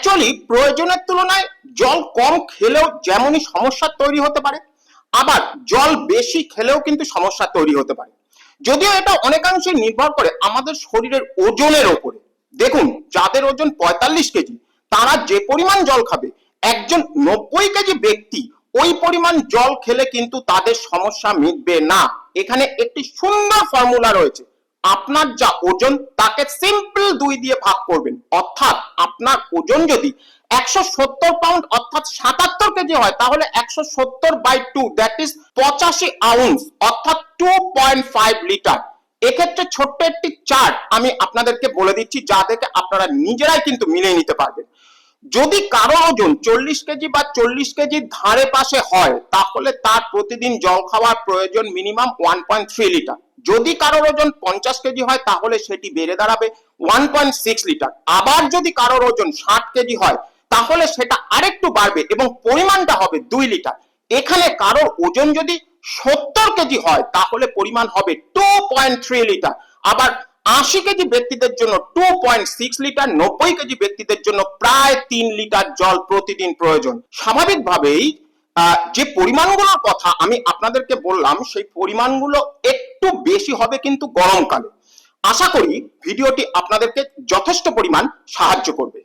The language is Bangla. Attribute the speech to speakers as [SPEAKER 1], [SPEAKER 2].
[SPEAKER 1] অ্যাকচুয়ালি প্রয়োজনের তুলনায় জল কম খেলেও যেমনই সমস্যা তৈরি হতে পারে, আবার জল বেশি খেলেও কিন্তু সমস্যা তৈরি হতে পারে। যদিও এটা অনেকাংশে নির্ভর করে আমাদের শরীরের ওজনের ওপরে। দেখুন, যাদের ওজন 45 কেজি তারা যে পরিমাণ জল খাবে, একজন 90 কেজি ব্যক্তি ওই পরিমাণ জল খেলে কিন্তু তাদের সমস্যা মিটবে না। এখানে একটি সুন্দর ফর্মুলা রয়েছে। আপনার যা ওজন তাকে সিম্পল 2 দিয়ে ভাগ করবেন, অর্থাৎ আপনার ওজন যদি 170 পাউন্ড অর্থাৎ 77 কেজি হয়, তাহলে 170/2 দ্যাট ইজ 85 আউন্স অর্থাৎ 2.5 লিটার। এক্ষেত্রে ছোট্ট একটি চার্ট আমি আপনাদেরকে বলে দিচ্ছি, যা দেখে আপনারা নিজেরাই কিন্তু মিলিয়ে নিতে পারবেন। যদি কারো ওজন 40 কেজি বা 40 কেজির ধারে পাশে হয়, তাহলে তার প্রতিদিন জল খাওয়ার প্রয়োজন মিনিমাম 1.3 লিটার। যদি কারোর ওজন 50 কেজি হয়, তাহলে সেটি বেড়ে দাঁড়াবে 1.6 লিটার। আবার যদি কারোর ওজন 60 কেজি হয়, তাহলে সেটা আরেকটু বাড়বে এবং পরিমাণটা হবে 2 লিটার। এখানে কারোর ওজন যদি 70 কেজি হয়, তাহলে পরিমাণ হবে 2.3 লিটার। আবার 80 কেজি ব্যক্তিদের জন্য 2.6 লিটার, 90 কেজি ব্যক্তিদের জন্য প্রায় 3 লিটার জল প্রতিদিন প্রয়োজন। স্বাভাবিকভাবেই যে পরিমাণগুলোর কথা আমি আপনাদেরকে বললাম, সেই পরিমাণগুলো একটু বেশি হবে কিন্তু গরমকালে। আশা করি ভিডিওটি আপনাদেরকে যথেষ্ট পরিমাণ সাহায্য করবে।